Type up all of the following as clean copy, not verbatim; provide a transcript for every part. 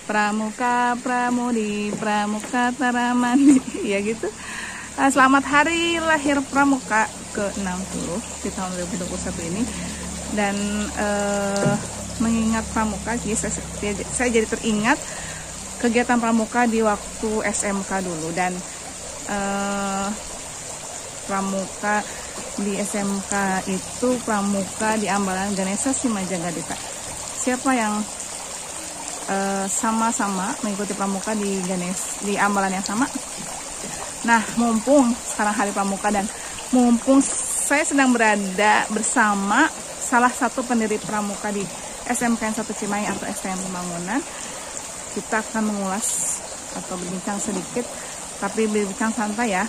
Pramuka, Pramudi, Pramuka Taramandi, ya gitu. Selamat hari lahir Pramuka ke-60 di tahun 2021 ini. Dan mengingat Pramuka, saya jadi teringat kegiatan Pramuka di waktu SMK dulu. Dan Pramuka di SMK itu Pramuka di Ambalan Ganesha Simajagadita. Siapa yang sama-sama mengikuti Pramuka di Ambalan yang sama? Nah, mumpung sekarang hari Pramuka dan mumpung saya sedang berada bersama salah satu pendiri Pramuka di SMK 1 Cimahi atau STM Pembangunan, kita akan mengulas atau berbincang sedikit, tapi berbincang santai ya,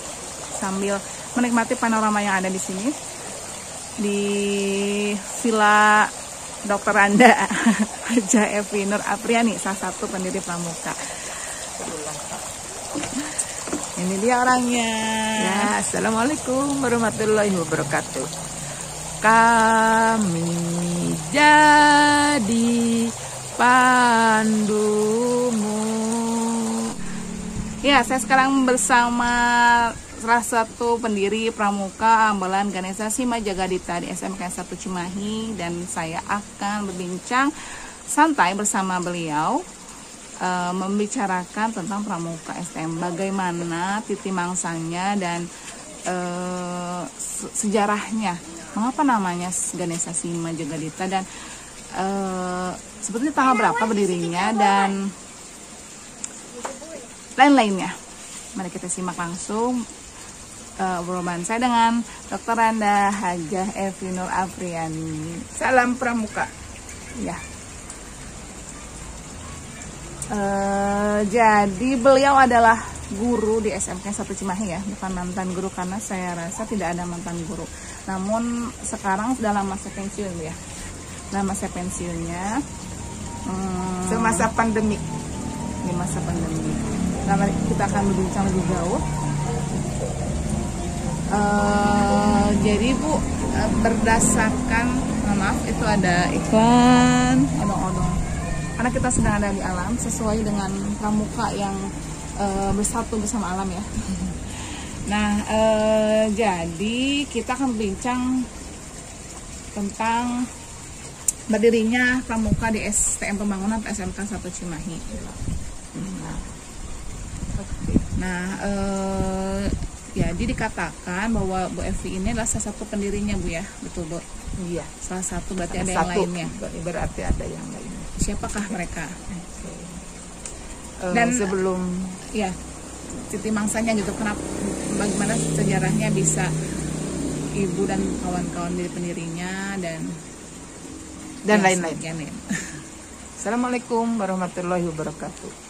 sambil menikmati panorama yang ada di sini di Villa Dr. Randa Hajah Evi Nur Apriani, salah satu pendiri Pramuka. Ini dia orangnya. Ya, assalamualaikum warahmatullahi wabarakatuh. Kami jadi pandumu. Ya, saya sekarang bersama salah satu pendiri Pramuka Ambalan Ganesha Simajagadita di SMK 1 Cimahi, dan saya akan berbincang santai bersama beliau membicarakan tentang Pramuka STM, bagaimana titi mangsanya dan sejarahnya, mengapa namanya Ganesha Simajagadita, dan sebetulnya tanggal berapa berdirinya dan lain-lainnya. Mari kita simak langsung obrolan saya dengan Dr. Randa Hajah Evi Nur Apriani. Salam Pramuka. Ya. Jadi beliau adalah guru di SMK 1 Cimahi ya, bukan mantan guru karena saya rasa tidak ada mantan guru. Namun sekarang dalam masa pensiun ya, dalam masa pensiunnya Semasa pandemik. di masa pandemi. Nah, kita akan berbincang lebih jauh. Jadi Bu, berdasarkan, maaf itu ada iklan, odong-odong. Karena kita sedang ada di alam, sesuai dengan Pramuka yang bersatu bersama alam ya. Nah, jadi kita akan berbincang tentang berdirinya Pramuka di STM Pembangunan atau SMK 1 Cimahi. Nah, jadi dikatakan bahwa Bu Evi ini adalah salah satu pendirinya Bu ya, betul Bu? Iya. Salah satu, berarti ada Satu, yang lainnya. berarti ada yang lainnya. Siapakah mereka? Dan sebelum ya, titi mangsanya gitu, kenapa, bagaimana sejarahnya bisa Ibu dan kawan-kawan dari pendirinya dan lain-lain. Assalamualaikum warahmatullahi wabarakatuh.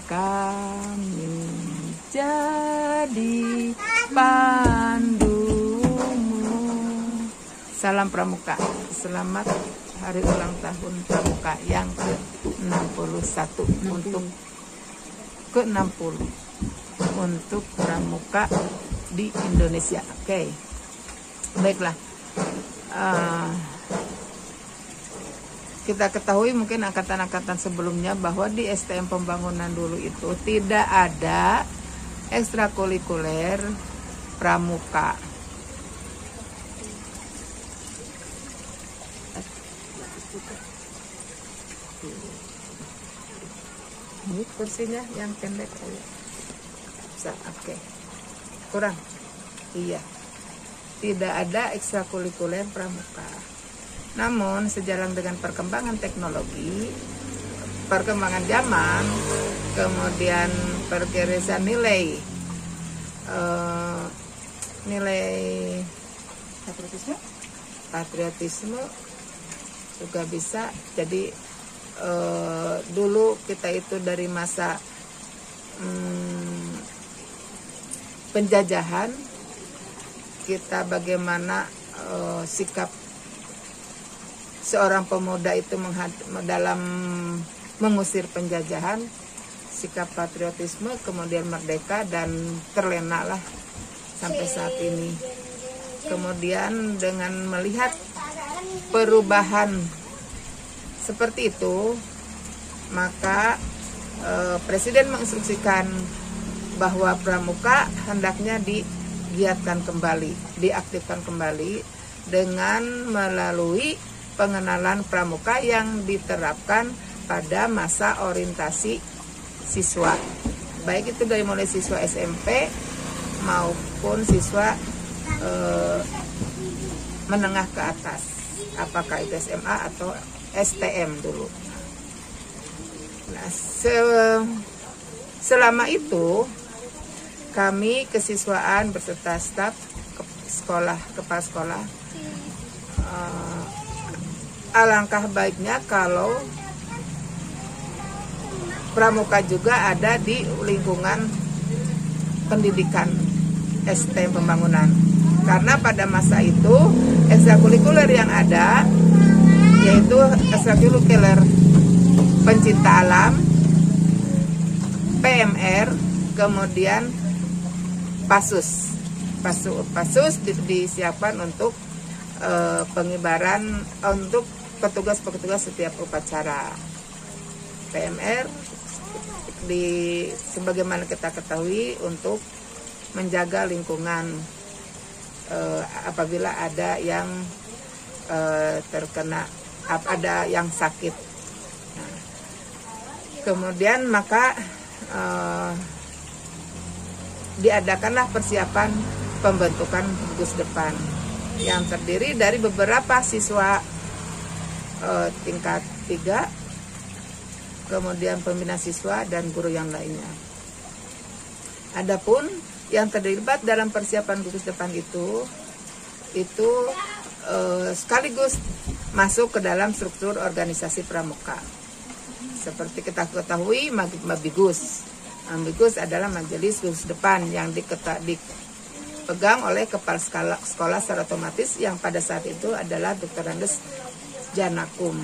Kami jadi pandumu. Salam Pramuka. Selamat hari ulang tahun Pramuka yang ke-61 untuk ke-60 untuk Pramuka di Indonesia. Oke. Baiklah. Kita ketahui mungkin angkatan-angkatan sebelumnya bahwa di STM Pembangunan dulu itu tidak ada ekstrakurikuler Pramuka. Ini kursinya yang pendek aja. Oke. Kurang. Iya. Tidak ada ekstrakurikuler Pramuka. Namun sejalan dengan perkembangan teknologi, perkembangan zaman, kemudian pergerakan nilai patriotisme juga bisa. Jadi dulu kita itu dari masa penjajahan, kita bagaimana sikap seorang pemuda itu dalam mengusir penjajahan, sikap patriotisme, kemudian merdeka dan terlena lah sampai saat ini. Kemudian dengan melihat perubahan seperti itu, maka Presiden menginstruksikan bahwa pramuka hendaknya digiatkan kembali, diaktifkan kembali dengan melalui pengenalan pramuka yang diterapkan pada masa orientasi siswa, baik itu dari mulai siswa SMP maupun siswa menengah ke atas, apakah itu SMA atau STM dulu. Nah, selama itu kami kesiswaan beserta staf sekolah, kepala sekolah, alangkah baiknya kalau pramuka juga ada di lingkungan pendidikan STM pembangunan, karena pada masa itu ekstrakurikuler yang ada yaitu ekstrakurikuler pencinta alam, PMR, kemudian Pasus disiapkan untuk pengibaran untuk petugas-petugas setiap upacara. PMR sebagaimana kita ketahui untuk menjaga lingkungan apabila ada yang terkena, ada yang sakit. Nah, kemudian maka diadakanlah persiapan pembentukan gugus depan yang terdiri dari beberapa siswa tingkat 3, kemudian pembina siswa dan guru yang lainnya. Adapun yang terlibat dalam persiapan gugus depan itu sekaligus masuk ke dalam struktur organisasi pramuka. Seperti kita ketahui, Mabigus adalah majelis gugus depan yang dipegang oleh kepala sekolah secara otomatis yang pada saat itu adalah Dr. Andes Janakum.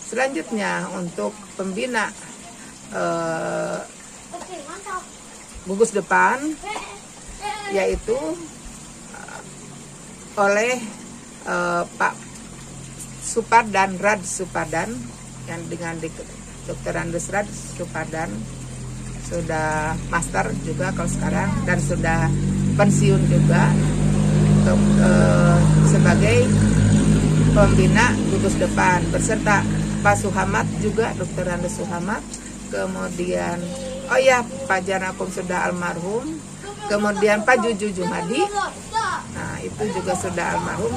Selanjutnya untuk pembina gugus depan yaitu oleh Pak Supardan Rad Supardan yang dengan Dr. Andes Rad Supardan sudah master juga kalau sekarang dan sudah pensiun juga sebagai pembina gugus depan beserta Pak Suhamat juga, Dr. Andes Suhamat, kemudian Pak Janakum sudah almarhum, kemudian Pak Juju Jumadi, nah itu juga sudah almarhum,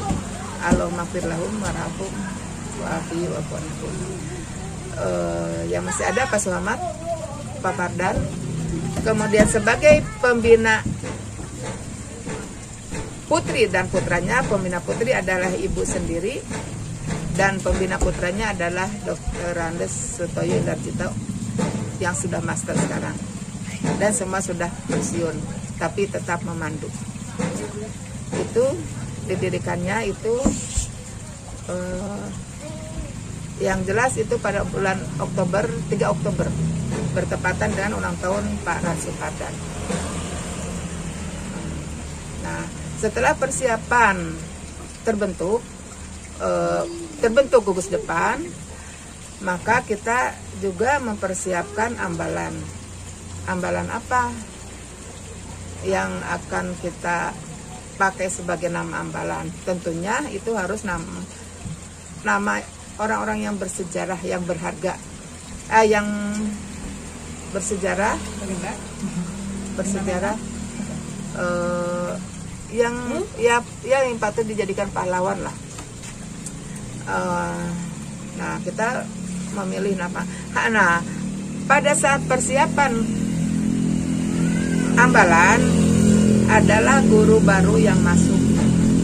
Allahumma fir lahum warhamhum wa'afi wa'fu anhum. Yang masih ada Pak Suhamat, Pak Pardan, kemudian sebagai pembina putri dan putranya, pembina putri adalah ibu sendiri dan pembina putranya adalah Dr. Andes Sutoyo Darjito yang sudah master sekarang dan semua sudah pensiun tapi tetap memandu. Itu didirikannya itu yang jelas itu pada bulan Oktober, 3 Oktober bertepatan dengan ulang tahun Pak Rad Supardan. Nah, setelah persiapan terbentuk gugus depan, maka kita juga mempersiapkan ambalan. Ambalan apa yang akan kita pakai sebagai nama ambalan? Tentunya itu harus nama orang-orang yang bersejarah, yang berharga, yang bersejarah, yang patut dijadikan pahlawan lah. Nah, kita memilih nama. Nah, pada saat persiapan ambalan adalah guru baru yang masuk,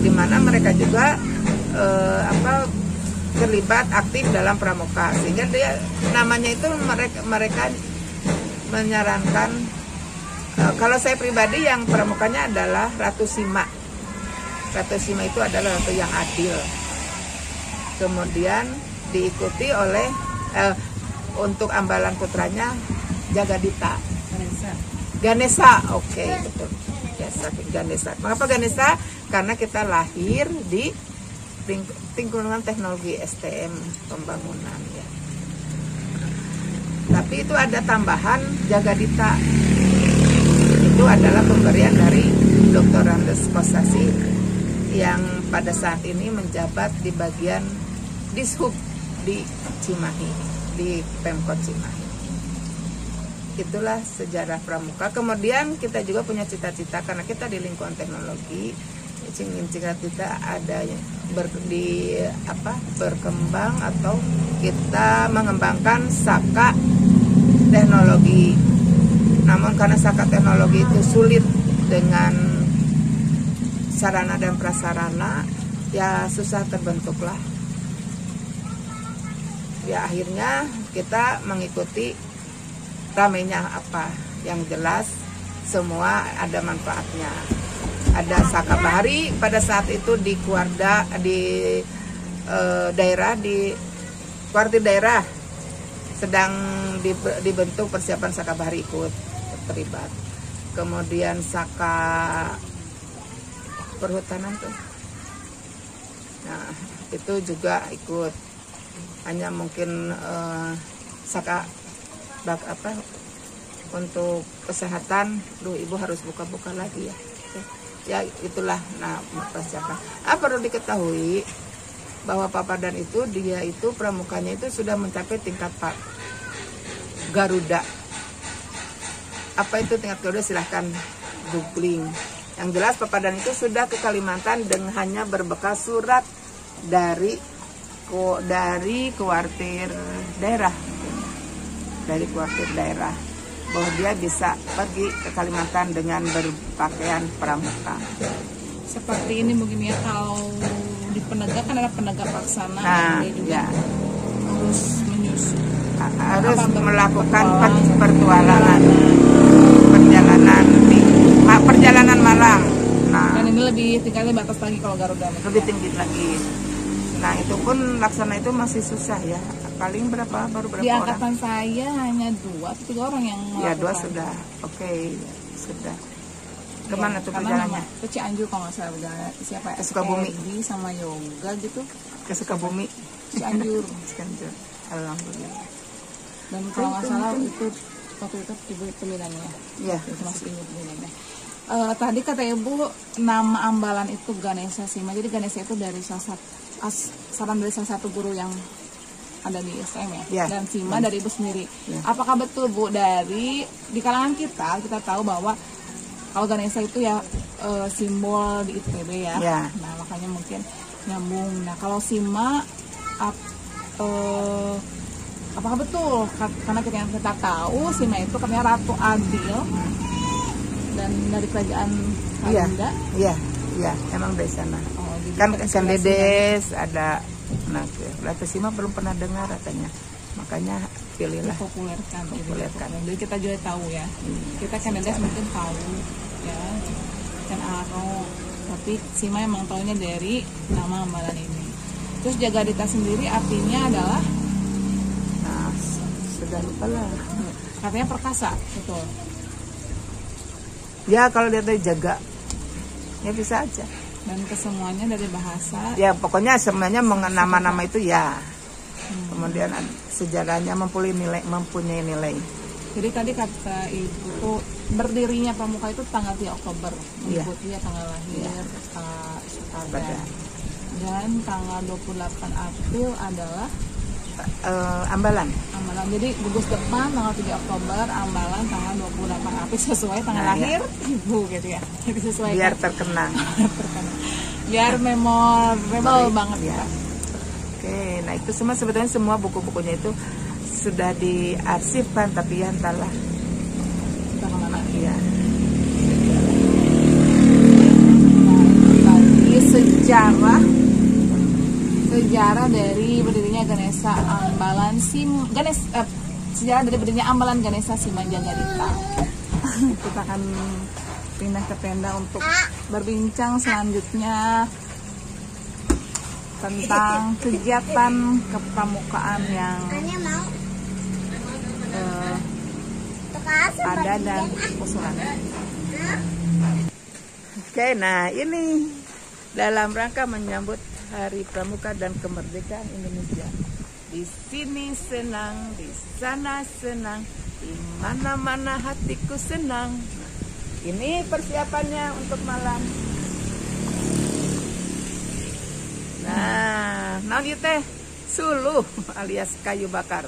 di mana mereka juga terlibat aktif dalam pramuka, sehingga dia namanya itu mereka menyarankan. Kalau saya pribadi yang pramukanya adalah Ratu Sima. Ratu Sima itu adalah ratu yang adil. Kemudian diikuti oleh untuk ambalan putranya Jagadita Ganesha. Oke, betul. Ganesha. Mengapa Ganesha? Karena kita lahir di lingkungan teknologi STM pembangunan ya. Tapi itu ada tambahan Jagadita. Itu adalah pemberian dari Dr. Randes Kosasi yang pada saat ini menjabat di bagian Dishub di Cimahi, di Pemkot Cimahi. Itulah sejarah pramuka. Kemudian kita juga punya cita-cita karena kita di lingkungan teknologi, cita kita ada berkembang atau kita mengembangkan saka teknologi. Namun karena saka teknologi itu sulit dengan sarana dan prasarana, ya susah terbentuklah. Ya akhirnya kita mengikuti ramenya apa. Yang jelas semua ada manfaatnya. Ada saka bahari pada saat itu di kuarda di daerah di kuartir daerah sedang dibentuk persiapan saka bahari ikut terlibat. Kemudian saka perhutanan tuh, nah itu juga ikut. Hanya mungkin saka untuk kesehatan, ibu harus buka-buka lagi ya. Ya itulah. Nah persiapan. Perlu diketahui bahwa Papadan itu dia itu pramukanya itu sudah mencapai tingkat Pak Garuda. Apa itu tingkat Garuda? Silahkan googling. Yang jelas Papadan itu sudah ke Kalimantan dengan hanya berbekal surat dari kuartir daerah, bahwa dia bisa pergi ke Kalimantan dengan berpakaian pramuka. Seperti ini mungkin ya, kalau di penegak kan ada penegak laksana, nah, dia juga ya. harus menyusun, harus melakukan perjalanan malam. Nah, dan ini lebih tingkatnya batas lagi kalau Garuda. Lebih tinggi lagi. Nah itu pun laksana itu masih susah ya. Paling baru berapa di orang? angkatan saya hanya 2-3 orang yang melakukan. Ya 2 sudah. Oke, sudah. Kemana tuh karena perjalanannya? Ke Cianjur kalau nggak salah. Siapa ya? Ke Sukabumi. Edi sama Yoga gitu. Ke Sukabumi. Cianjur. Cianjur. Alhamdulillah. Dan kalau nggak salah itu waktu itu ibu pemilihannya. Iya. Itu masih ibu pemilihannya. Tadi kata ibu nama ambalan itu Ganesha Sima. Jadi Ganesha itu dari saran dari salah satu guru yang ada di STM ya. Dan Sima dari ibu sendiri. Apakah betul Bu, dari di kalangan kita tahu bahwa kalau Ganesha itu ya simbol di ITB ya. Nah makanya mungkin nyambung. Nah kalau Sima apakah betul? Karena kita tahu Sima itu katanya Ratu Adil dan dari kerajaan Sunda. Iya, emang dari sana. Kan Dedes ada. Nah, Ratu Sima belum pernah dengar katanya. Makanya pilihlah. Populerkan. Jadi kita juga tahu ya. Kita kan Dedes mungkin tahu ya. Kan Aro. Tapi Sima emang taunya dari nama ambalan ini. Terus Jagadita sendiri artinya adalah? Nah, sudah lupa lah. Katanya perkasa, betul. Ya kalau dia tuh jaga, ya bisa aja. Dan kesemuanya dari bahasa. Ya pokoknya semuanya nama-nama itu ya. Kemudian sejarahnya mempunyai nilai. Jadi tadi kata ibu tuh berdirinya pramuka itu tanggal 3 Oktober. Mengikuti tanggal lahir Soekarno. Dan tanggal 28 April adalah ambalan. Jadi gugus depan tanggal 3 Oktober, ambalan tanggal 28 April sesuai tanggal lahir ibu gitu ya. Jadi sesuai biar terkenang. Biar memorable banget ya. Oke, nah itu sebetulnya semua buku-bukunya itu sudah diarsipkan, tapi ya entahlah. Entah kemana. Iya. Tadi sejarah dari berdirinya Ganesha Ambalan sejarah dari berdirinya Ambalan Ganesha Sima Jagadita. Kita akan pindah ke tenda untuk berbincang selanjutnya tentang kegiatan kepramukaan yang ada dan usulan. Oke, nah ini dalam rangka menyambut Hari Pramuka dan Kemerdekaan Indonesia. Di sini senang, di sana senang, di mana-mana hatiku senang. Ini persiapannya untuk malam. Nah, naon ieu teh? Suluh alias kayu bakar.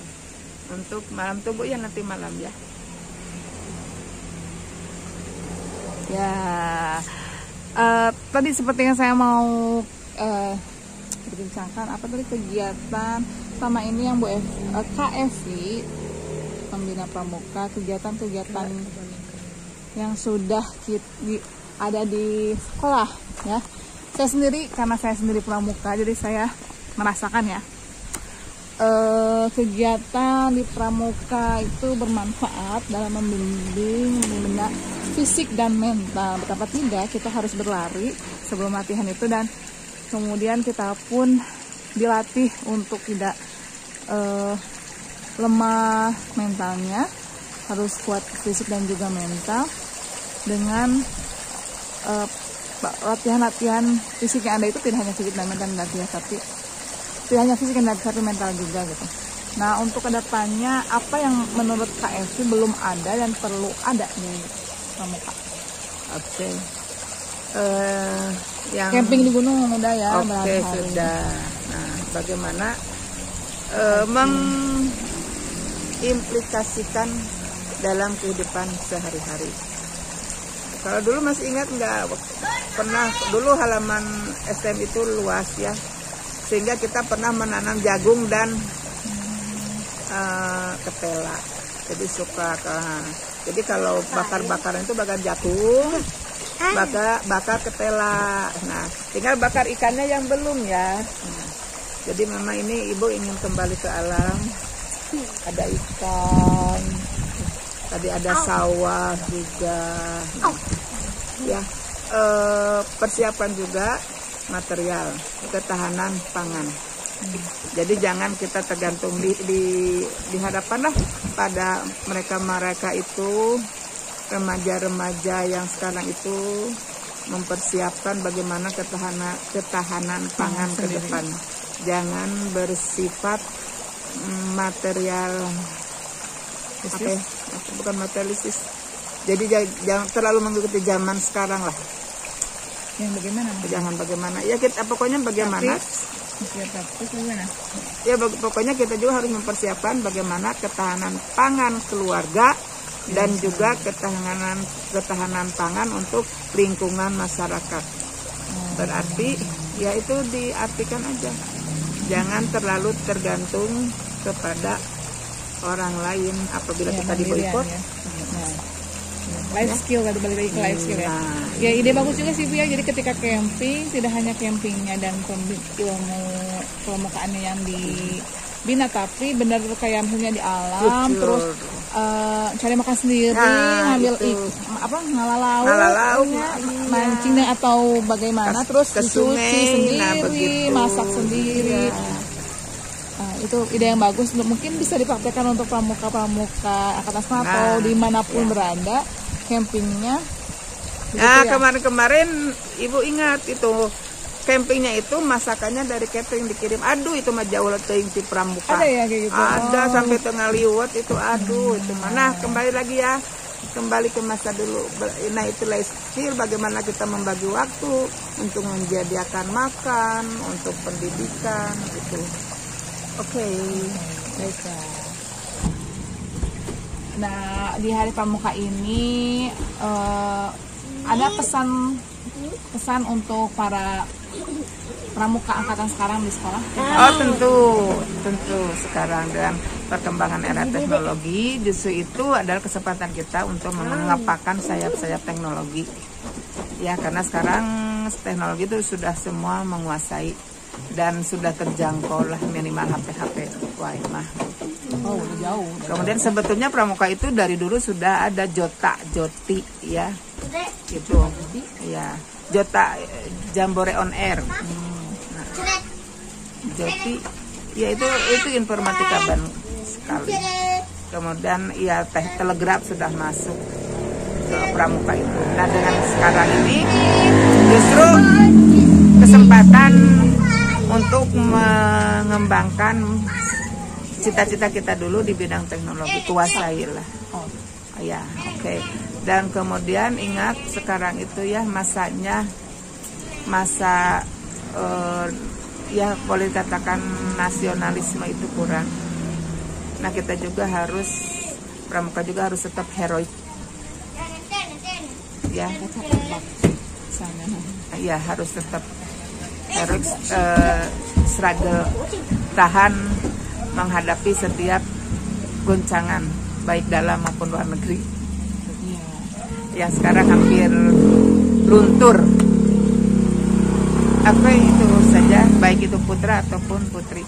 Untuk malam, tunggu ya nanti malam ya. Ya, tadi seperti yang saya mau berbincangkan, apa tadi kegiatan sama ini yang Bu KFI Pembina Pramuka, kegiatan-kegiatan yang sudah ada di sekolah ya. Saya sendiri, karena saya sendiri pramuka, jadi saya merasakan ya, kegiatan di pramuka itu bermanfaat dalam membimbing, membina fisik dan mental. Betapa tidak kita harus berlari sebelum latihan itu, dan kemudian kita pun dilatih untuk tidak lemah mentalnya, harus kuat fisik dan juga mental dengan latihan-latihan fisik yang ada itu. Tidak hanya fisik dan mental latihan, tapi tidak hanya fisik dan tapi mental juga gitu. Nah, untuk kedepannya apa yang menurut KFI belum ada dan perlu ada di pramuka? Oke. Yang Camping di gunung udah ya. Oke, sudah. Nah, bagaimana mengimplikasikan dalam kehidupan sehari-hari? Kalau dulu masih ingat nggak, pernah dulu halaman SM itu luas ya, sehingga kita pernah menanam jagung dan ketela. Jadi jadi kalau bakar-bakaran itu bakar jagung, bakar ketela. Nah, tinggal bakar ikannya yang belum ya. Nah, jadi memang ini ibu ingin kembali ke alam. Ada ikan, tadi ada sawah juga. Ya, persiapan juga material ketahanan pangan. Jadi jangan kita tergantung dihadapkan lah pada mereka itu, remaja-remaja yang sekarang itu mempersiapkan bagaimana ketahanan pangan ke depan. Jangan bersifat material, bukan materialistis. Jadi jangan terlalu mengikuti zaman sekarang lah. Yang bagaimana? Jangan bagaimana. Ya kita pokoknya bagaimana. Ya pokoknya kita juga harus mempersiapkan bagaimana ketahanan pangan keluarga dan juga ketahanan pangan untuk lingkungan masyarakat. Berarti ya itu diartikan aja. Jangan terlalu tergantung kepada orang lain apabila kita diboikot. Life skill, kan balik lagi ke life skill ya. Ya, ide bagus juga sih Bu ya. Jadi ketika camping tidak hanya campingnya dan ilmu pramukaannya yang dibina, tapi benar kayak misalnya di alam. Betul. Terus cari makan sendiri, ngambil ngalalau, mancing atau bagaimana, terus dicuci sendiri, masak sendiri. Itu ide yang bagus, mungkin bisa dipraktekkan untuk pramuka Angkatan Sekolah atau dimanapun berada campingnya. Nah, kemarin-kemarin ibu ingat itu campingnya itu masakannya dari catering dikirim. Aduh, itu mah jauh teuing ti pramuka. Ada ya kayak gitu. Ada sampai tengah liwat itu. Aduh, itu mana kembali lagi ya. Kembali ke masa dulu. Nah, itu life skill, bagaimana kita membagi waktu untuk menyediakan makan, untuk pendidikan gitu. Oke. Baiklah. Nah, di Hari Pramuka ini ada pesan untuk para pramuka angkatan sekarang di sekolah? Oh, tentu sekarang dengan perkembangan era teknologi, justru itu adalah kesempatan kita untuk mengepakkan sayap-sayap teknologi. Ya, karena sekarang teknologi itu sudah semua menguasai dan sudah terjangkau lah, minimal HP mah. Oh, jauh. Kemudian sebetulnya pramuka itu dari dulu sudah ada joti ya. Gitu. Ya. Jota Jambore on Air. Nah, joti ya itu informatika ban sekali. Kemudian ya telegraf sudah masuk ke pramuka itu. Nah, dengan sekarang ini justru kesempatan untuk mengembangkan cita-cita kita dulu di bidang teknologi, kuasailah. Oh, Ya, oke. Dan kemudian ingat sekarang itu ya masanya masa ya boleh dikatakan nasionalisme itu kurang. Nah kita juga harus, pramuka juga harus tetap heroik. Ya, ya harus tetap heroik, struggle, tahan menghadapi setiap goncangan baik dalam maupun luar negeri. Yang sekarang hampir luntur. Apa itu saja, baik itu putra ataupun putri.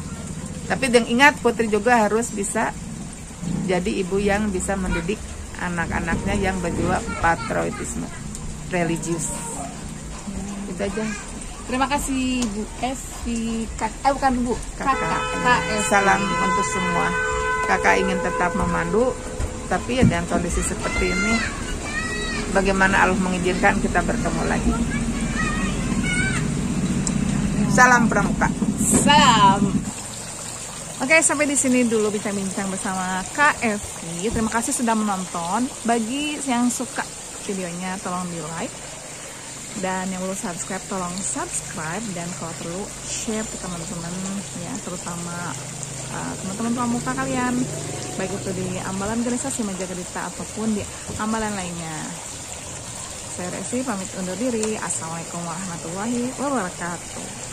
Tapi dan ingat, putri juga harus bisa jadi ibu yang bisa mendidik anak-anaknya yang berjiwa patriotisme religius. Itu aja. terima kasih Bu Evi, bukan Bu, Kakak. Salam untuk semua. Kakak ingin tetap memandu, tapi ya dengan kondisi seperti ini, bagaimana Allah mengizinkan kita bertemu lagi. Salam pramuka. Salam. Oke, sampai di sini dulu bincang-bincang bersama Kak Evi. Terima kasih sudah menonton. Bagi yang suka videonya, tolong di like. Dan yang belum subscribe, tolong subscribe. Dan kalau perlu, share ke teman-teman, ya, terutama teman-teman pramuka kalian, baik itu di Ambalan Ganesha Simajagaddita ataupun di ambalan lainnya. Saya Resi pamit undur diri. Assalamualaikum warahmatullahi wabarakatuh.